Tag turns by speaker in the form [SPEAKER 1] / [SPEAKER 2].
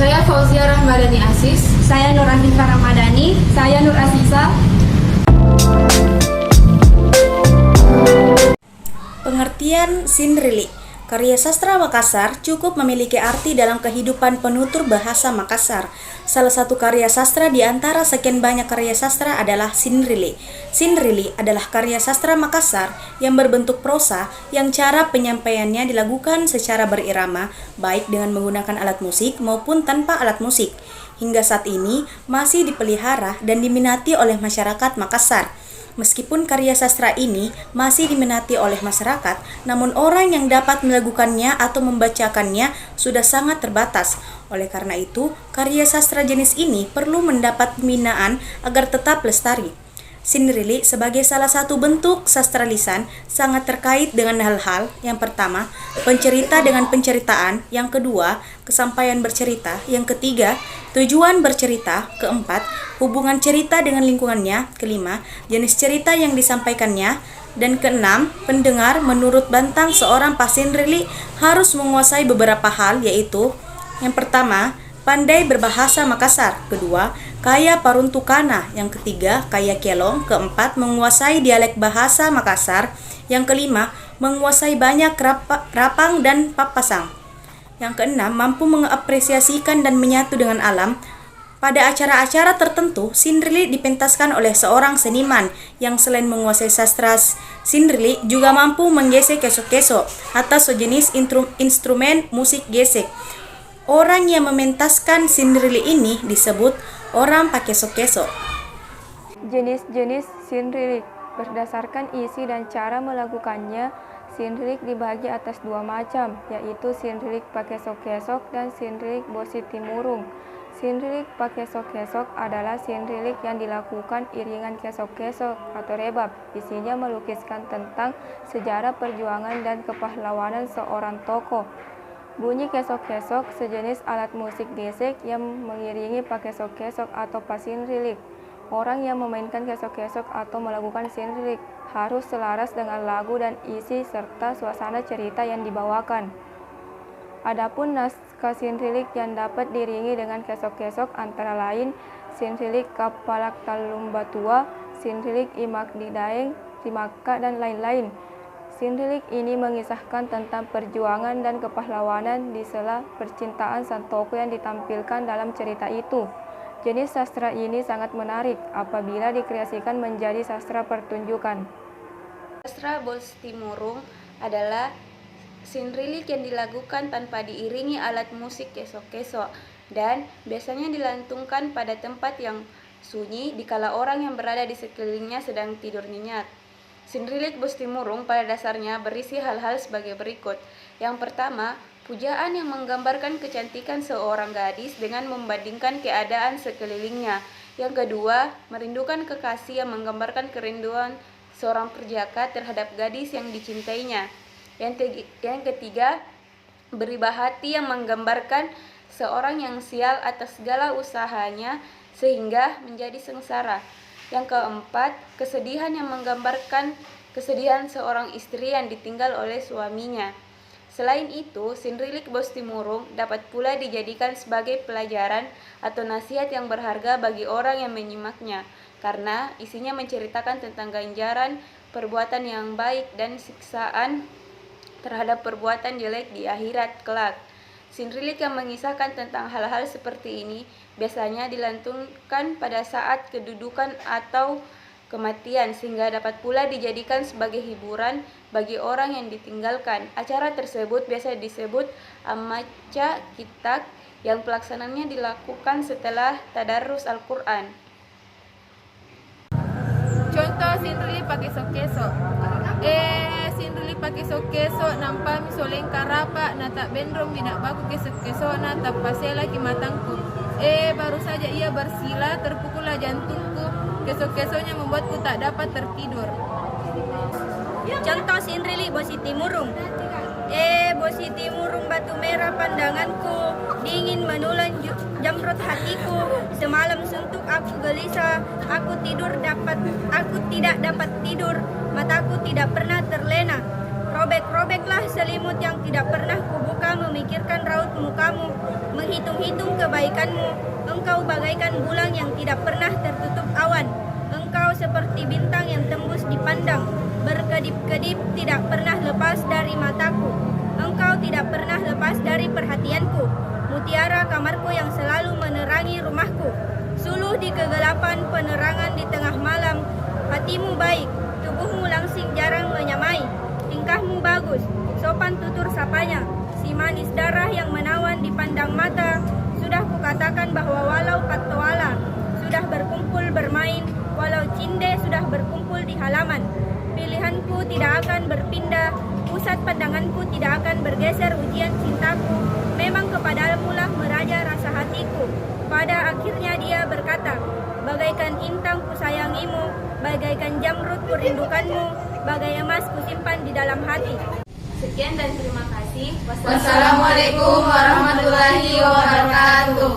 [SPEAKER 1] Saya Fauzia Rahmadani Asis.
[SPEAKER 2] Saya Nur Afifa Ramadhani.
[SPEAKER 3] Saya Nur Aziza.
[SPEAKER 4] Pengertian Sinrilik. Karya sastra Makassar cukup memiliki arti dalam kehidupan penutur bahasa Makassar. Salah satu karya sastra di antara sekian banyak karya sastra adalah Sinrilik. Sinrilik adalah karya sastra Makassar yang berbentuk prosa yang cara penyampaiannya dilakukan secara berirama, baik dengan menggunakan alat musik maupun tanpa alat musik. Hingga saat ini masih dipelihara dan diminati oleh masyarakat Makassar. Meskipun karya sastra ini masih diminati oleh masyarakat, namun orang yang dapat melakukannya atau membacakannya sudah sangat terbatas. Oleh karena itu, karya sastra jenis ini perlu mendapat pembinaan agar tetap lestari. Sinrilik sebagai salah satu bentuk sastra lisan sangat terkait dengan hal-hal. Yang pertama, pencerita dengan penceritaan. Yang kedua, kesampaian bercerita. Yang ketiga, tujuan bercerita. Keempat, hubungan cerita dengan lingkungannya. Kelima, jenis cerita yang disampaikannya. Dan keenam, pendengar menurut Bantang seorang pasinrilik harus menguasai beberapa hal, yaitu yang pertama, pandai berbahasa Makassar. Kedua, kaya paruntukana. Yang ketiga, kaya kelong. Keempat, menguasai dialek bahasa Makassar. Yang kelima, menguasai banyak rapang dan papasang. Yang keenam, mampu mengapresiasikan dan menyatu dengan alam. Pada acara-acara tertentu, Sinrilik dipentaskan oleh seorang seniman yang selain menguasai sastra Sinrilik juga mampu menggesek kesok-kesok atau sejenis instrumen musik gesek. Orang yang mementaskan Sinrilik ini disebut orang pakesok-kesok.
[SPEAKER 3] Jenis-jenis Sinrilik. Berdasarkan isi dan cara melakukannya, Sinrilik dibagi atas dua macam, yaitu Sinrilik pakesok-kesok dan Sinrilik bositimurung. Sinrilik pakesok-kesok adalah Sinrilik yang dilakukan iringan kesok-kesok atau rebab. Isinya melukiskan tentang sejarah perjuangan dan kepahlawanan seorang tokoh. Bunyi kesok-kesok sejenis alat musik gesek yang mengiringi pakesok-kesok atau pasinrilik. Orang yang memainkan kesok-kesok atau melakukan sinrilik harus selaras dengan lagu dan isi serta suasana cerita yang dibawakan. Adapun naskah sinrilik yang dapat diiringi dengan kesok-kesok antara lain Sinrilik Kapalak Talumbatua, Sinrilik Imak Didaeng, Rimaka, dan lain-lain. Sinrilik ini mengisahkan tentang perjuangan dan kepahlawanan di sela percintaan sang tokoh yang ditampilkan dalam cerita itu. Jenis sastra ini sangat menarik apabila dikreasikan menjadi sastra pertunjukan.
[SPEAKER 5] Sastra bositimurung adalah sinrilik yang dilakukan tanpa diiringi alat musik kesok-kesok dan biasanya dilantungkan pada tempat yang sunyi dikala orang yang berada di sekelilingnya sedang tidur nyenyak. Sinrilik bositimurung pada dasarnya berisi hal-hal sebagai berikut. Yang pertama, pujaan yang menggambarkan kecantikan seorang gadis dengan membandingkan keadaan sekelilingnya. Yang kedua, merindukan kekasih yang menggambarkan kerinduan seorang perjaka terhadap gadis yang dicintainya. Yang ketiga, beribah hati yang menggambarkan seorang yang sial atas segala usahanya sehingga menjadi sengsara. Yang keempat, kesedihan yang menggambarkan kesedihan seorang istri yang ditinggal oleh suaminya. Selain itu, Sinrilik bositimurung dapat pula dijadikan sebagai pelajaran atau nasihat yang berharga bagi orang yang menyimaknya, karena isinya menceritakan tentang ganjaran perbuatan yang baik dan siksaan terhadap perbuatan jelek di akhirat kelak. Sinrilik yang mengisahkan tentang hal-hal seperti ini biasanya dilantungkan pada saat kedudukan atau kematian sehingga dapat pula dijadikan sebagai hiburan bagi orang yang ditinggalkan. Acara tersebut biasa disebut amaca kitak yang pelaksanaannya dilakukan setelah tadarus Al-Quran.
[SPEAKER 1] Contoh sinrilik pakesok-kesok. Sinrilik pakesok-kesok nampak misoleng karapa na tak bendrom binak baku kesok-kesok na tak pasela kimatangku. Baru saja ia bersila terpukullah jantungku. Kesok-kesoknya membuatku tak dapat tertidur.
[SPEAKER 2] Contoh Sinrilik bositimurung. Bositimurung batu merah pandanganku, dingin menulen jamrut hatiku. Semalam suntuk aku gelisah, aku tidak dapat tidur, mataku tidak pernah terlena. Robek-robeklah selimut yang tidak pernah kubuka, memikirkan raut mukamu, menghitung-hitung kebaikanmu. Engkau bagaikan bulan yang tidak pernah tertutup awan. Engkau seperti bintang yang tembus dipandang, berkedip-kedip tidak pernah lepas dari mataku. Engkau tidak pernah lepas dari perhatianku, mutiara kamarku yang selalu menerangi rumahku. Suluh di kegelapan, penerangan di tengah malam. Hatimu baik, tubuhmu langsing jarang menyamai. Tingkahmu bagus, sopan tutur sapanya. Si manis darah yang menawan dipandang mata. Sudah kukatakan bahwa walau katoala sudah berkumpul bermain, walau cinde sudah berkumpul di halaman. Pilihanku tidak akan berpindah, pusat pandanganku tidak akan bergeser ujian cintaku. Memang kepadamu lah meraja rasa hatiku. Pada akhirnya dia berkata, bagaikan intang kusayangimu, bagaikan jamrud kurindukanmu, bagai emas kusimpan di dalam hati.
[SPEAKER 5] Sekian dan terima kasih.
[SPEAKER 1] Wassalamualaikum warahmatullahi wabarakatuh.